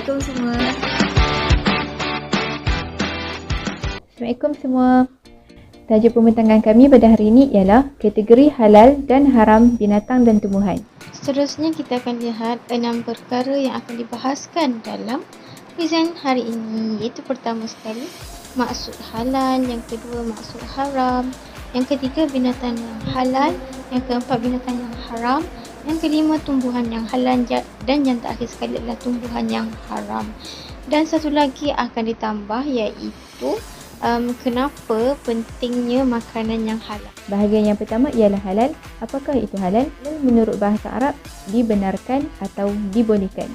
Assalamualaikum semua. Assalamualaikum semua. Tajuk pembintangan kami pada hari ini ialah kategori halal dan haram binatang dan tumbuhan. Seterusnya kita akan lihat 6 perkara yang akan dibahaskan dalam kuizen hari ini, iaitu pertama sekali maksud halal, yang kedua maksud haram, yang ketiga binatang yang halal, yang keempat binatang yang haram, yang kelima tumbuhan yang halal, dan yang terakhir sekali adalah tumbuhan yang haram. Dan satu lagi akan ditambah, iaitu kenapa pentingnya makanan yang halal. Bahagian yang pertama ialah halal. Apakah itu halal? Menurut bahasa Arab, dibenarkan atau dibolehkan.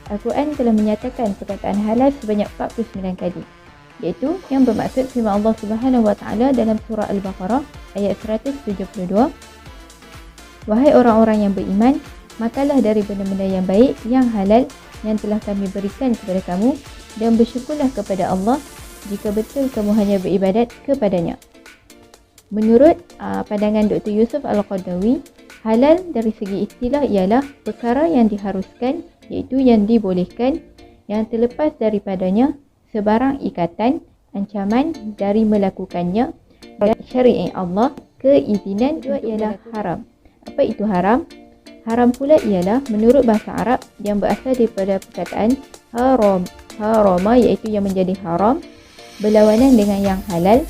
Al-Quran telah menyatakan perkataan halal sebanyak 49 kali, iaitu yang bermaksud firman Allah Subhanahu Wa Taala dalam surah Al-Baqarah ayat 172. Wahai orang-orang yang beriman, makanlah dari benda-benda yang baik, yang halal, yang telah kami berikan kepada kamu, dan bersyukurlah kepada Allah jika betul kamu hanya beribadat kepadanya. Menurut pandangan Dr. Yusuf Al-Qaradawi, halal dari segi istilah ialah perkara yang diharuskan, iaitu yang dibolehkan, yang terlepas daripadanya sebarang ikatan, ancaman dari melakukannya, dan syariat Allah, keizinan. Dua ialah haram. Apa itu haram? Haram pula ialah menurut bahasa Arab yang berasal daripada perkataan harama, iaitu yang menjadi haram, berlawanan dengan yang halal,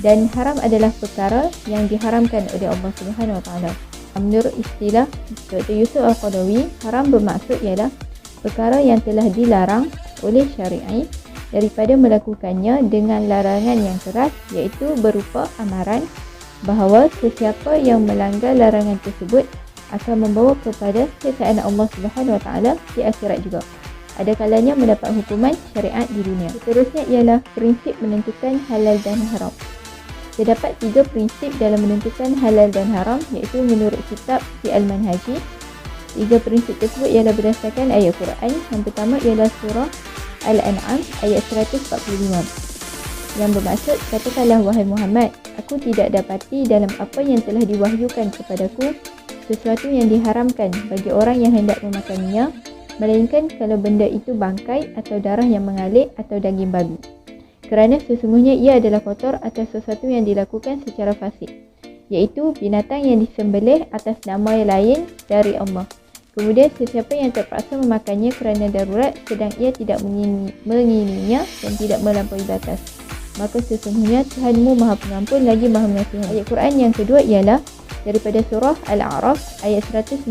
dan haram adalah perkara yang diharamkan oleh Allah Subhanahu Wa Taala. Menurut istilah Dr. Yusuf Al-Qaradawi, haram bermaksud ialah perkara yang telah dilarang oleh syariat daripada melakukannya dengan larangan yang keras, iaitu berupa amaran bahawa sesiapa yang melanggar larangan tersebut akan membawa kepada kesayangan Allah Subhanahu Wa Taala di akhirat juga. Ada kalanya mendapat hukuman syariat di dunia. Seterusnya ialah prinsip menentukan halal dan haram. Terdapat 3 prinsip dalam menentukan halal dan haram, iaitu menurut kitab Si Al-Manhaji. 3 prinsip tersebut ialah berdasarkan ayat Quran. Yang pertama ialah surah Al-An'am ayat 145. Yang bermaksud, katakanlah wahai Muhammad, aku tidak dapati dalam apa yang telah diwahyukan kepadaku sesuatu yang diharamkan bagi orang yang hendak memakannya, melainkan kalau benda itu bangkai atau darah yang mengalir atau daging babi. Kerana sesungguhnya ia adalah kotor atas sesuatu yang dilakukan secara fasik, iaitu binatang yang disembelih atas nama lain dari Allah. Kemudian sesiapa yang terpaksa memakannya kerana darurat sedang ia tidak mengingininya dan tidak melampaui batas, maka sesungguhnya Tuhanmu Maha Pengampun lagi Maha Mengasihi. Ayat Quran yang kedua ialah daripada surah Al-A'raf ayat 157.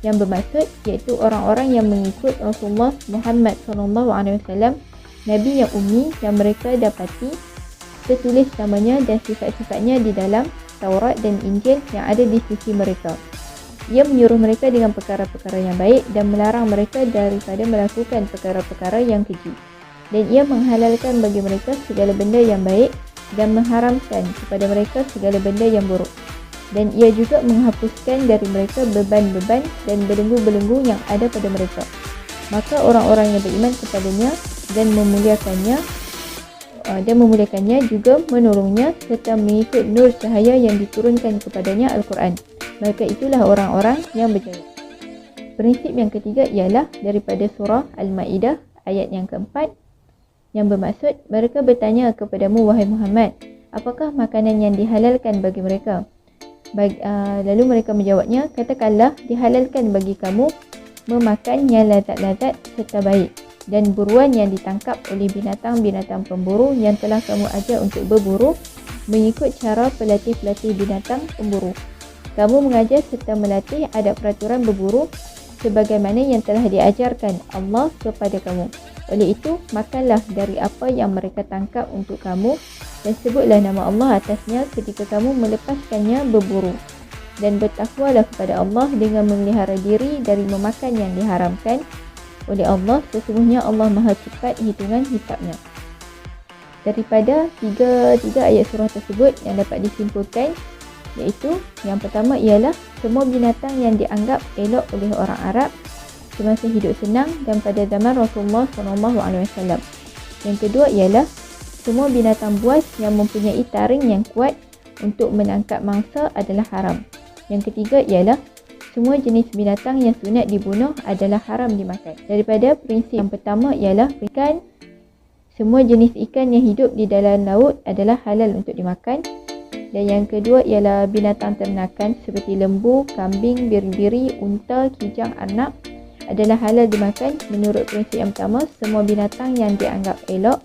yang bermaksud iaitu orang-orang yang mengikut Rasulullah Muhammad SAW, Nabi yang ummi yang mereka dapati tertulis namanya dan sifat-sifatnya di dalam Taurat dan Injil yang ada di sisi mereka. Ia menyuruh mereka dengan perkara-perkara yang baik dan melarang mereka daripada melakukan perkara-perkara yang keji. Dan ia menghalalkan bagi mereka segala benda yang baik dan mengharamkan kepada mereka segala benda yang buruk. Dan ia juga menghapuskan dari mereka beban-beban dan belenggu-belenggu yang ada pada mereka. Maka orang-orang yang beriman kepadanya dan memuliakannya juga menolongnya serta mengikut nur cahaya yang diturunkan kepadanya Al-Quran. Mereka itulah orang-orang yang berjaya. Prinsip yang ketiga ialah daripada surah Al-Ma'idah ayat yang keempat, yang bermaksud mereka bertanya kepadamu wahai Muhammad, apakah makanan yang dihalalkan bagi mereka? Lalu mereka menjawabnya, katakanlah dihalalkan bagi kamu memakan yang lazat-lazat serta baik dan buruan yang ditangkap oleh binatang-binatang pemburu yang telah kamu ajar untuk berburu mengikut cara pelatih-pelatih binatang pemburu. Kamu mengajar serta melatih adab peraturan berburu sebagaimana yang telah diajarkan Allah kepada kamu. Oleh itu, makanlah dari apa yang mereka tangkap untuk kamu dan sebutlah nama Allah atasnya ketika kamu melepaskannya berburu. Dan bertakwalah kepada Allah dengan memelihara diri dari memakan yang diharamkan oleh Allah. Sesungguhnya Allah Maha cepat hitungan hisabnya. Daripada tiga ayat surah tersebut yang dapat disimpulkan, iaitu yang pertama ialah semua binatang yang dianggap elok oleh orang Arab semasa hidup senang dan pada zaman Rasulullah SAW. Yang kedua ialah semua binatang buas yang mempunyai taring yang kuat untuk menangkap mangsa adalah haram. Yang ketiga ialah semua jenis binatang yang sunat dibunuh adalah haram dimakan. Daripada prinsip yang pertama ialah ikan. Semua jenis ikan yang hidup di dalam laut adalah halal untuk dimakan. Dan yang kedua ialah binatang ternakan seperti lembu, kambing, biri-biri, unta, kijang, arnab adalah halal dimakan. Menurut prinsip yang pertama, semua binatang yang dianggap elok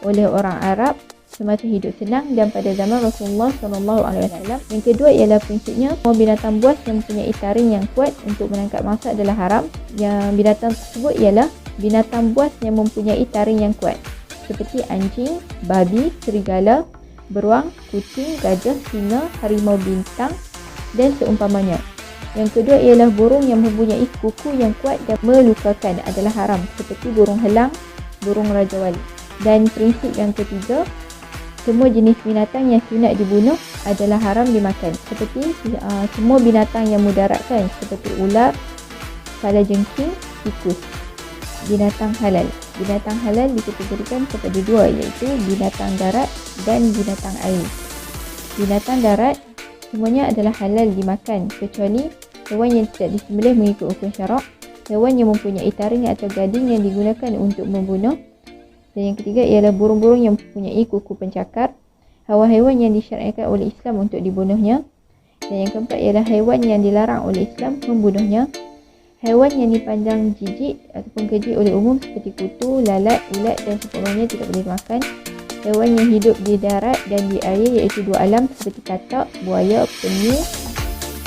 oleh orang Arab semasa hidup senang dan pada zaman Rasulullah SAW. Yang kedua ialah prinsipnya semua binatang buas yang mempunyai taring yang kuat untuk menangkap mangsa adalah haram. Yang binatang tersebut ialah binatang buas yang mempunyai taring yang kuat seperti anjing, babi, serigala, beruang, kucing, gajah, singa, harimau bintang dan seumpamanya. Yang kedua ialah burung yang mempunyai kuku yang kuat dan melukakan adalah haram seperti burung helang, burung raja wali. Dan prinsip yang ketiga, semua jenis binatang yang sunat dibunuh adalah haram dimakan seperti semua binatang yang mudaratkan seperti ular, kalajengking, tikus. Binatang halal dikategorikan kepada dua, iaitu binatang darat dan binatang air. Binatang darat semuanya adalah halal dimakan kecuali hewan yang tidak disembelih mengikut hukum syarak, hewan yang mempunyai taring atau gading yang digunakan untuk membunuh. Dan yang ketiga ialah burung-burung yang mempunyai kuku pencakar, haiwan-haiwan yang disyariatkan oleh Islam untuk dibunuhnya. Dan yang keempat ialah haiwan yang dilarang oleh Islam membunuhnya. Haiwan yang dipandang jijik ataupun keji oleh umum seperti kutu, lalat, ulat dan seumpamanya tidak boleh makan. Haiwan yang hidup di darat dan di air iaitu dua alam seperti katak, buaya, penyu,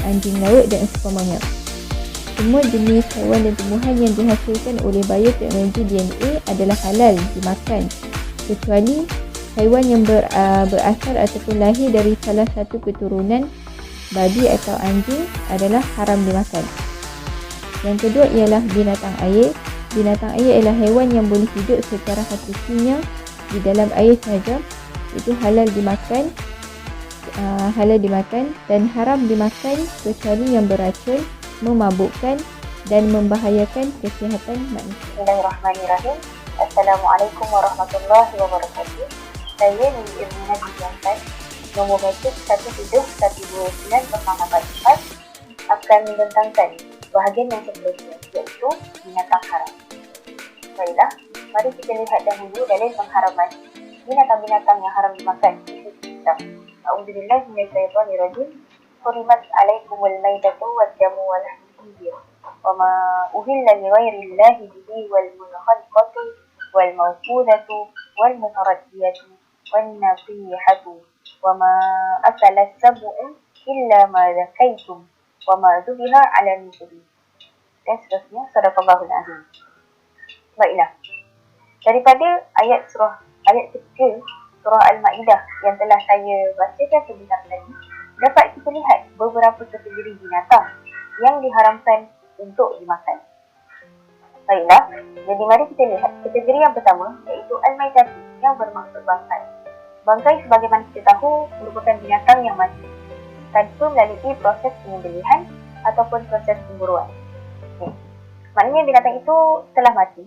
anjing laut dan seumpamanya. Semua jenis haiwan dan tumbuhan yang dihasilkan oleh bioteknologi DNA adalah halal dimakan kecuali haiwan yang berasal ataupun lahir dari salah satu keturunan babi atau anjing adalah haram dimakan. Yang kedua ialah binatang air. Binatang air ialah haiwan yang boleh hidup secara hakikinya di dalam air sahaja. Itu halal dimakan dan haram dimakan kecuali yang beracun, memabukkan dan membahayakan kesihatan manusia. Bismillahirrahmanirrahim. Assalamualaikum warahmatullahi wabarakatuh. Saya Nini Irmina Bijantan, nombor metric 1729 bersama Pak akan membentangkan bahagian yang seterusnya, iaitu binatang haram. Baiklah, mari kita lihat dahulu dalil pengharaman binatang-binatang yang haram dimakan di sisi Islam. A'udzubillahi minasyaitonirrajim. Hurimat alaikumul maitatu wad-damu wa lahmul khinzir wa ma uhilla li ghairillahi bihi wal munkhaniqatu wal mawqudatu wal mutaraddiyatu wan nasihatu wa ma akala as-sab'u illa ma zakaytum wa ma zubiha 'ala nusubi. Dan seterusnya, sadaqallahul azim. Baiklah, daripada ayat ketiga surah Al-Ma'idah yang telah saya bacakan sebentar tadi, dapat kita lihat beberapa kategori binatang yang diharamkan untuk dimakan. Baiklah, jadi mari kita lihat kategori yang pertama, iaitu Al-Maidah yang bermaksud bangkai. Bangkai sebagaimana kita tahu merupakan binatang yang mati tanpa melalui proses penyembelihan ataupun proses pemburuan. Maknanya binatang itu telah mati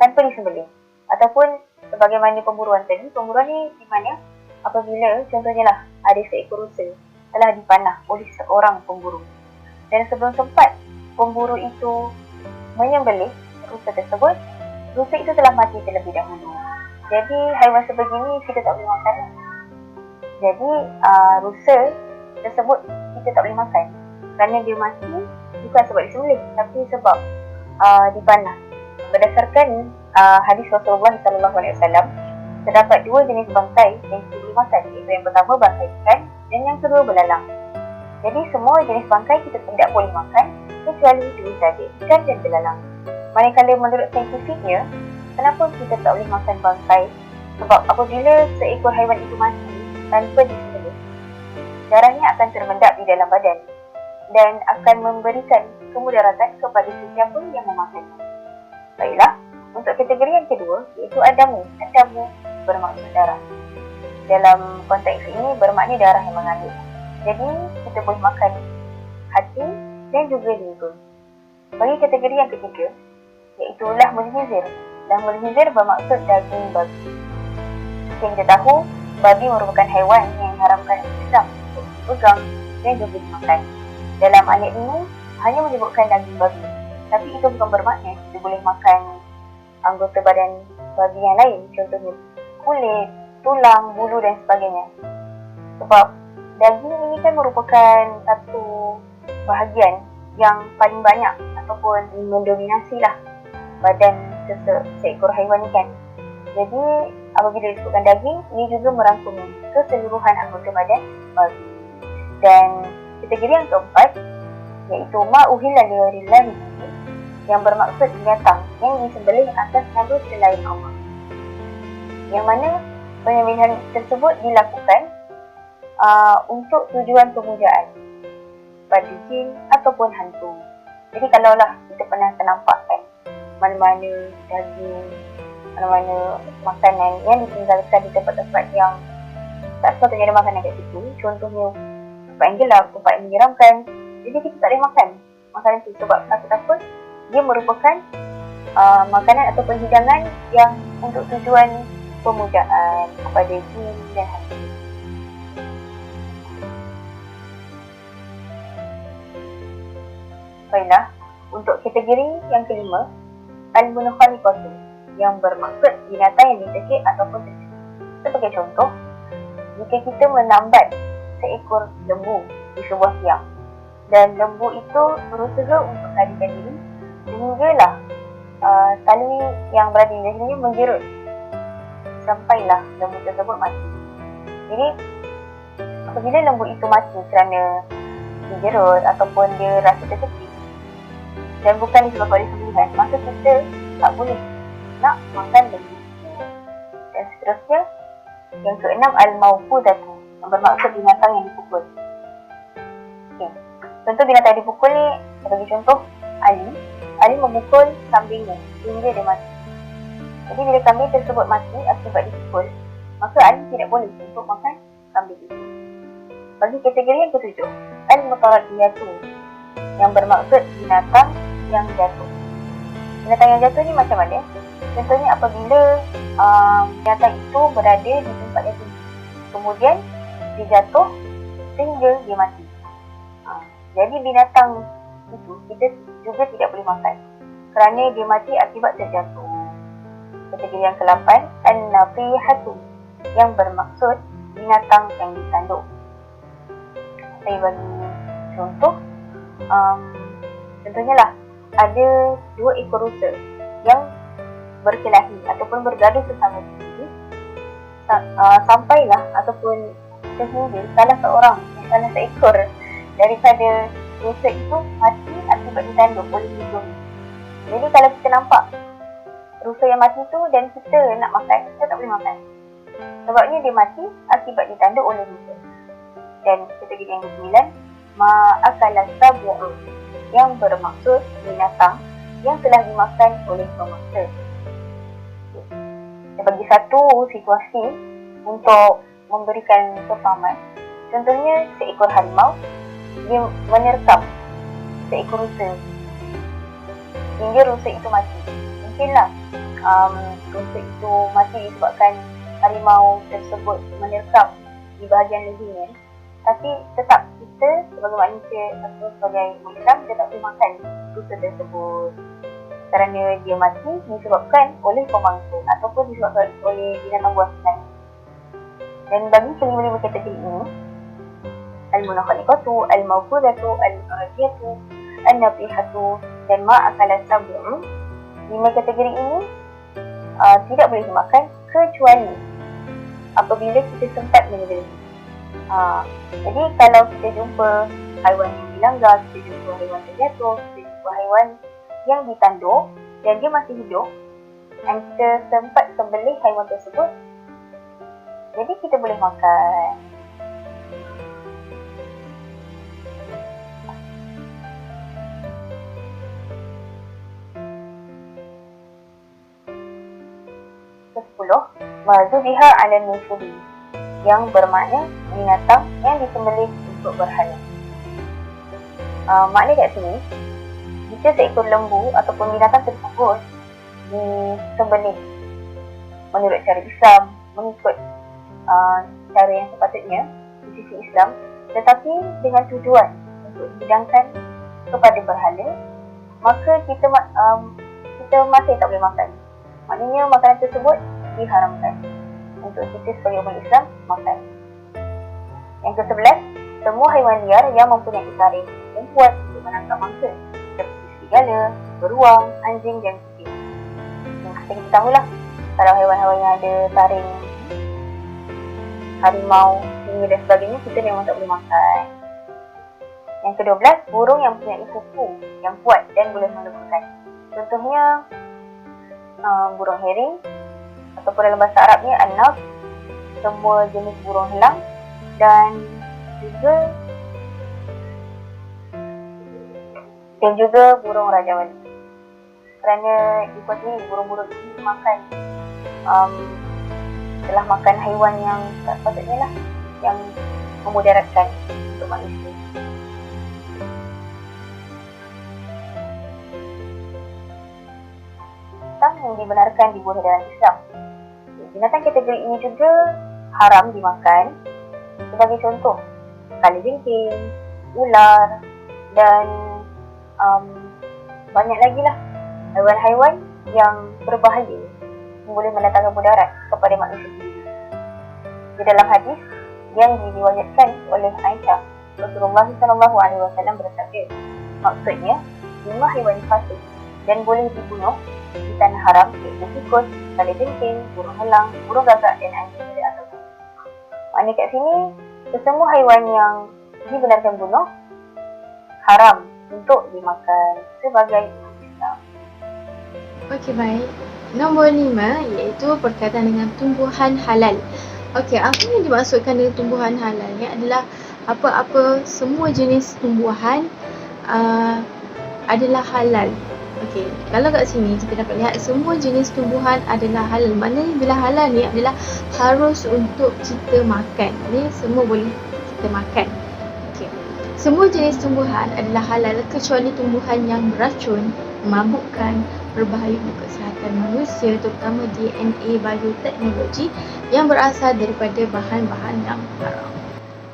tanpa disembelih. Ataupun sebagaimana pemburuan tadi, pemburuan ni di mana apabila contohnya lah ada seekor rusa telah dipanah oleh seorang pemburu. Dan sebelum sempat pemburu itu menyembelih rusa tersebut, rusa itu telah mati terlebih dahulu. Jadi haiwan sebegini kita tak boleh makan. Jadi rusa tersebut kita tak boleh makan kerana dia mati bukan sebab disembelih, tapi sebab dipanah. Berdasarkan hadis Rasulullah SAW, terdapat dua jenis bangkai yang kita boleh makan, iaitu yang pertama bangkai ikan dan yang kedua belalang. Jadi semua jenis bangkai kita tidak boleh makan kecuali dua saja, ikan dan belalang. Manakala menurut saintifiknya, kenapa kita tak boleh makan bangkai? Sebab apabila seekor haiwan itu mati tanpa disembelih, darahnya akan termendap di dalam badan dan akan memberikan kemudaratan kepada sesiapa yang memakannya. Baiklah, untuk kategori yang kedua, iaitu adamu. Adamu bermaksud darah. Dalam konteks ini bermakna darah yang mengalir. Jadi kita boleh makan hati dan juga daging. Bagi kategori yang ketiga, iaitu lahmul khinzir. Lahmul khinzir bermaksud daging babi. Seperti kita tahu, babi merupakan haiwan yang diharamkan Islam untuk dipegang dan juga dimakan. Dalam ayat ini, hanya menyebutkan daging babi. Tapi itu bukan bermakna kita boleh makan anggota badan babi yang lain, contohnya kulit, tulang, bulu dan sebagainya. Sebab daging ini kan merupakan satu bahagian yang paling banyak ataupun mendominasi lah badan seekor haiwan ni kan. Jadi apabila disebutkan daging, ini juga merangkumi keseluruhan anggota badan babi. Dan kategori yang keempat iaitu ma uhilla li ghairillahi bihi, yang bermaksud binatang yang disembelih atas nama selain Allah, yang mana penyembelihan tersebut dilakukan untuk tujuan pemujaan pada jin ataupun hantu. Jadi kalaulah kita pernah ternampak kan mana-mana daging, mana-mana makanan yang ditinggalkan di tempat-tempat yang tak sepatutnya ada makanan kat situ, contohnya tempat yang gelap, tempat yang menyeramkan, jadi kita tak boleh makan makanan itu sebab takut-takut dia merupakan makanan ataupun hidangan yang untuk tujuan pemujaan kepada jin dan hantu. Baiklah, untuk kategori yang kelima, al-munkhaniqatu, yang bermaksud binatang yang dicekik ataupun tercekik. Sebagai contoh, jika kita menambat seekor lembu di sebuah tiang dan lembu itu berusaha untuk melarikan diri sehinggalah tali yang berada di lehernya menjerut sampailah lembu tersebut mati. Jadi apabila lembu itu mati kerana dijerut ataupun dia rasa tercekik dan bukan disebabkan oleh sembelihan, maka kita tak boleh nak makan lembu. Dan seterusnya, yang keenam, al-mawqudatu, yang bermaksud binatang yang dipukul. Okay. Contoh binatang yang dipukul ni, sebagai contoh, Ali memukul kambingnya sehingga dia mati. Jadi bila kambing tersebut mati akibat dipukul, maka Ali tidak boleh untuk makan kambing itu. Bagi kategori yang ketujuh, al-mutaraddiyatu, yang bermaksud binatang yang jatuh. Binatang yang jatuh ni macam mana? Contohnya apabila binatang itu berada di tempat yang tinggi, kemudian dia jatuh sehingga dia mati. Jadi binatang itu kita juga tidak boleh makan kerana dia mati akibat terjatuh. Kategori yang ke-8, an-nafihatu, yang bermaksud binatang yang ditanduk. Saya bagi contoh, contohnya lah, ada 2 ekor rusa yang berkelahi ataupun bergaduh sesama diri, sampailah ataupun sehingga salah seekor daripada rusa itu mati akibat ditanduk oleh hidung. Jadi kalau kita nampak rusa yang mati tu dan kita nak makan, kita tak boleh makan sebabnya dia mati akibat ditanduk oleh rusa. Dan kategori yang ke-9, ma'akala sabu'u, yang bermaksud binatang yang telah dimakan oleh pemangsa. Saya bagi satu situasi untuk memberikan kefahaman. Contohnya seekor harimau, dia menerkam seekor rusa hingga rusa itu mati. Mungkinlah rusa itu mati disebabkan harimau tersebut menerkam di bahagian lehernya. Tapi tetap kita sebagai manusia atau sebagai Islam, kita tak boleh makan rusa tersebut kerana dia mati disebabkan oleh pemangsa ataupun disebabkan oleh binatang buas lain. Dan bagi kelima-lima kategori ini, al-munkhaniqatu, al-mawqudatu, al-mutaraddiyatu, an-nafihatu dan ma'akala sab'u, 5 kategori ini tidak boleh dimakan kecuali apabila kita sempat menyembelih. Jadi kalau kita jumpa haiwan yang dilanggar, kita jumpa haiwan terjatuh, kita jumpa haiwan yang ditanduk dan dia masih hidup dan kita sempat sembelih haiwan tersebut, jadi kita boleh makan. Ke-10, mazubiha ala nusubi, yang bermakna binatang yang disembelih untuk berhala. Makna kat sini, jika seekor lembu ataupun binatang tersebut disembelih menurut cara Islam, mengikut cara yang sepatutnya di sisi Islam, tetapi dengan tujuan untuk dihidangkan kepada berhala, maka kita masih tak boleh makan. Maknanya makanan tersebut diharamkan untuk kita sebagai umat Islam makan. Yang ke-11, semua haiwan liar yang mempunyai taring yang kuat untuk menangkap mangsa, seperti serigala, beruang, anjing dan kucing. Yang kita tahulah, kalau haiwan-haiwan yang ada taring, harimau, singa dan sebagainya, kita memang tak boleh makan. Yang ke-12, burung yang mempunyai kuku yang kuat dan boleh meleburkan. Contohnya burung herring, ataupun dalam bahasa Arabnya an-nab, semua jenis burung helang, dan juga burung raja wali. Kerana dikuasai burung-burung ini makan telah makan haiwan yang tak patutnya lah, yang memudaratkan untuk manusia. Yang dibenarkan dibunuh dalam Islam. Binatang kategori ini juga haram dimakan. Sebagai contoh, kalajengking, ular dan banyak lagi lah haiwan-haiwan yang berbahaya yang boleh mendatangkan mudarat kepada manusia sendiri. Di dalam hadis yang diriwayatkan oleh Aisyah, Rasulullah SAW bersabda, maksudnya 5 haiwan fasik dan boleh dibunuh di tanah haram, iaitu tikus, kalajengking, burung helang, burung gagak dan anjing pada agama. Maknanya kat sini, kesemua haiwan yang dibenarkan bunuh haram untuk dimakan sebagai Islam. Okey, baik. Nombor 5 iaitu berkaitan dengan tumbuhan halal. Okey, apa yang dimaksudkan dengan tumbuhan halal ni adalah apa-apa semua jenis tumbuhan adalah halal. Okey, kalau kat sini kita dapat lihat semua jenis tumbuhan adalah halal. Maknanya bila halal ni adalah harus untuk kita makan. Ni semua boleh kita makan. Okey. Semua jenis tumbuhan adalah halal kecuali tumbuhan yang beracun, memabukkan, berbahaya untuk kesihatan manusia, terutama DNA bioteknologi yang berasal daripada bahan-bahan yang haram.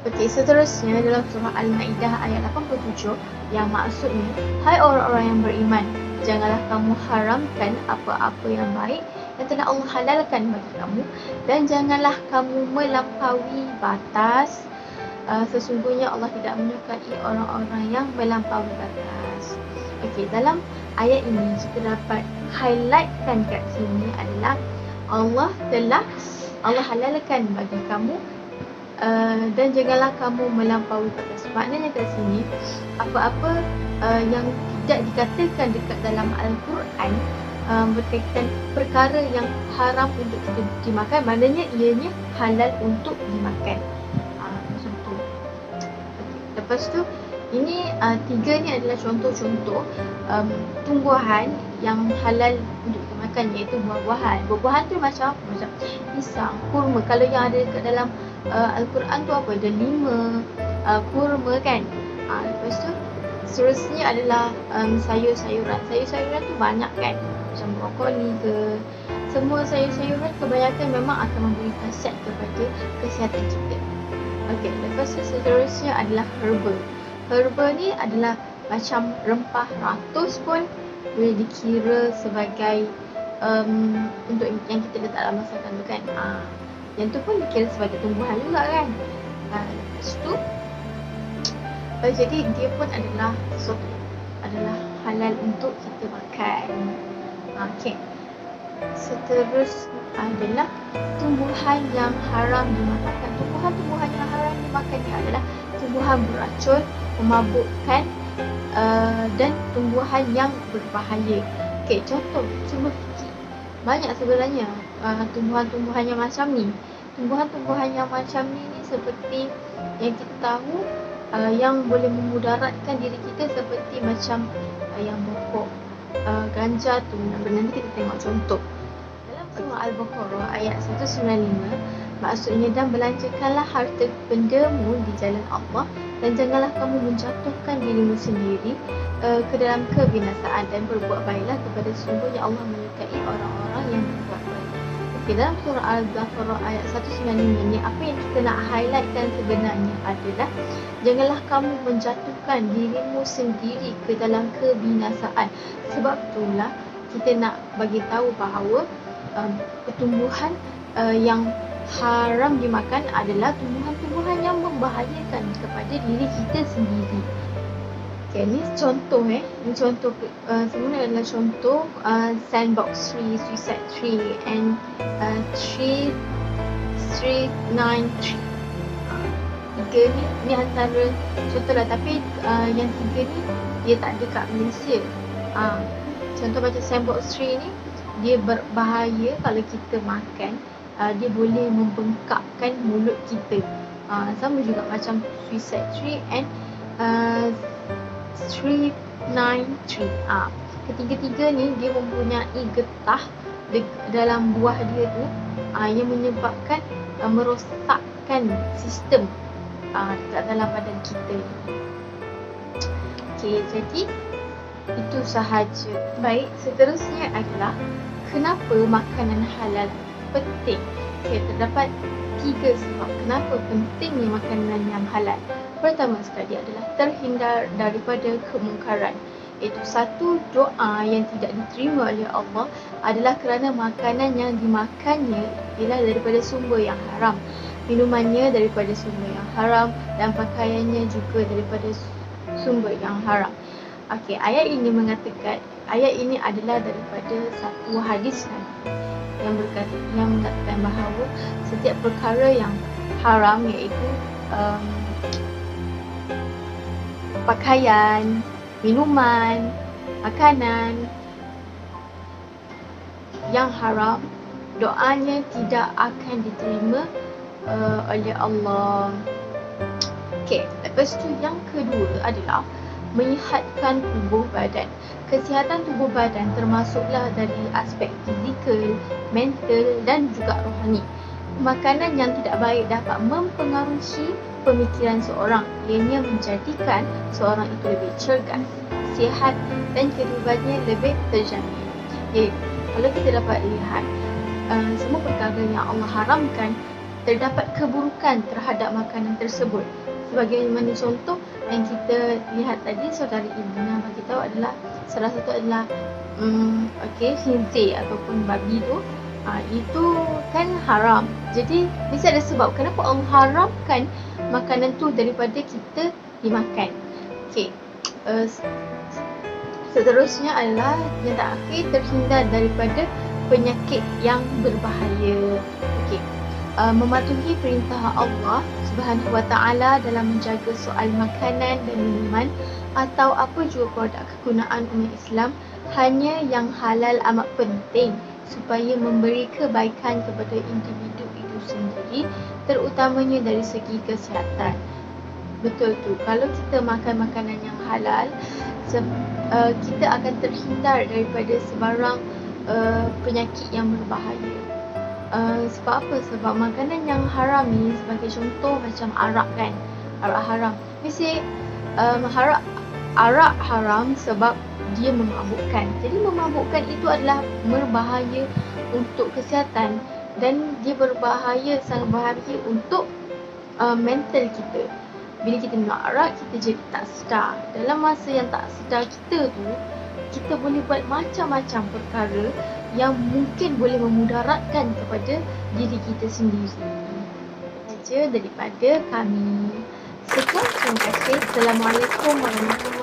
Okey, seterusnya dalam surah Al-Ma'idah ayat 87 yang maksudnya, hai orang-orang yang beriman, janganlah kamu haramkan apa-apa yang baik yang telah Allah halalkan bagi kamu, dan janganlah kamu melampaui batas. Sesungguhnya Allah tidak menyukai orang-orang yang melampaui batas. Okey, dalam ayat ini kita dapat highlightkan kat sini adalah Allah halalkan bagi kamu dan janganlah kamu melampaui batas. Maknanya kat sini apa-apa yang tidak dikatakan dekat dalam Al-Quran berkaitan perkara yang haram untuk kita dimakan, maknanya ianya halal untuk dimakan. Macam tu. Lepas tu ini 3 ni adalah contoh-contoh tumbuhan yang halal untuk kita makan, iaitu buah-buahan. Buah-buahan tu macam pisang, kurma. Kalau yang ada dekat dalam Al-Quran tu apa? Ada 5 kurma kan. Lepas tu seterusnya adalah sayur-sayuran. Sayur-sayuran tu banyak kan, macam brokoli ke. Semua sayur-sayuran kebanyakan memang akan memberi khasiat kepada kesihatan kita. Okey, lepas tu seterusnya adalah herba. Herba ni adalah macam rempah ratus pun boleh dikira sebagai untuk yang kita letak dalam masakan tu kan. Yang tu pun dikira sebagai tumbuhan juga kan. Lepas tu jadi dia pun adalah halal untuk kita makan. Okey. Seterusnya adalah tumbuhan yang haram dimakan. Tumbuhan-tumbuhan yang haram dimakan ni adalah tumbuhan beracun, memabukkan dan tumbuhan yang berbahaya. Okey, contoh, cuba fikir. Banyak sebenarnya tumbuhan-tumbuhan yang macam ni. Tumbuhan-tumbuhan yang macam ni seperti yang kita tahu yang boleh memudaratkan diri kita, seperti macam yang pokok ganja tu. Nanti kita tengok contoh. Dalam surah Al-Baqarah ayat 195, maksudnya, dan belanjakanlah harta bendamu di jalan Allah, dan janganlah kamu menjatuhkan dirimu sendiri ke dalam kebinasaan, dan berbuat baiklah kepada sesungguhnya Allah menyukai orang-orang yang berbuat baik. Okay, dalam surah Al-Baqarah ayat 195 ni, apa yang kita nak highlightkan sebenarnya adalah janganlah kamu menjatuhkan dirimu sendiri ke dalam kebinasaan. Sebab itulah kita nak bagi tahu bahawa pertumbuhan yang haram dimakan adalah tumbuhan-tumbuhan yang membahayakan kepada diri kita sendiri. Okay, ni contoh Ni contoh sebenarnya adalah contoh sandbox tree, suicide tree and tree 393. Tiga ni antara contoh lah, tapi yang tiga ni dia tak ada kat Malaysia. Contoh macam sandbox tree ni, dia berbahaya kalau kita makan. Dia boleh membengkakkan mulut kita. Sama juga macam suicide tree and 393. Ketiga-tiga ni dia mempunyai getah dalam buah dia tu yang menyebabkan merosakkan sistem dekat dalam badan kita ni. Okay, jadi itu sahaja. Baik, seterusnya adalah kenapa makanan halal penting. Okay, terdapat 3 sebab kenapa pentingnya makanan yang halal. Pertama sekali adalah terhindar daripada kemungkaran. Iaitu satu, doa yang tidak diterima oleh Allah adalah kerana makanan yang dimakannya ialah daripada sumber yang haram, minumannya daripada sumber yang haram, dan pakaiannya juga daripada sumber yang haram. Okey, ayat ini adalah daripada satu hadis yang mengatakan bahawa setiap perkara yang haram, iaitu pakaian, minuman, makanan yang haram, doanya tidak akan diterima oleh Allah. Okey, lepas tu yang kedua adalah menyihatkan tubuh badan. Kesihatan tubuh badan termasuklah dari aspek fizikal, mental dan juga rohani. Makanan yang tidak baik dapat mempengaruhi pemikiran seorang, ianya menjadikan seorang itu lebih cergas, sihat dan kehidupannya lebih terjamin. Kalau kita dapat lihat semua perkara yang Allah haramkan, terdapat keburukan terhadap makanan tersebut. Sebagaimana contoh yang kita lihat tadi, saudara Ibnah bagi tahu adalah salah satu adalah khinzir ataupun babi tu, itu kan haram. Jadi mesti ada sebab kenapa Allah haramkan makanan tu daripada kita dimakan. Okey. Seterusnya adalah yang terakhir, terhindar daripada penyakit yang berbahaya. Okey. Mematuhi perintah Allah Subhanahu wa taala dalam menjaga soal makanan dan minuman atau apa juga produk kegunaan umat Islam, hanya yang halal amat penting supaya memberi kebaikan kepada individu itu sendiri, terutamanya dari segi kesihatan. Betul tu, kalau kita makan makanan yang halal, kita akan terhindar daripada sebarang penyakit yang berbahaya. Sebab apa? Sebab makanan yang haram ni, sebagai contoh macam arak kan, arak haram. Mesti arak haram sebab dia memabukkan. Jadi memabukkan itu adalah berbahaya untuk kesihatan, dan dia sangat berbahaya untuk mental kita. Bila kita minum arak, kita jadi tak sedar. Dalam masa yang tak sedar kita tu, kita boleh buat macam-macam perkara yang mungkin boleh memudaratkan kepada diri kita sendiri. Saja daripada kami. Sekian, terima kasih. Assalamualaikum warahmatullahi wabarakatuh.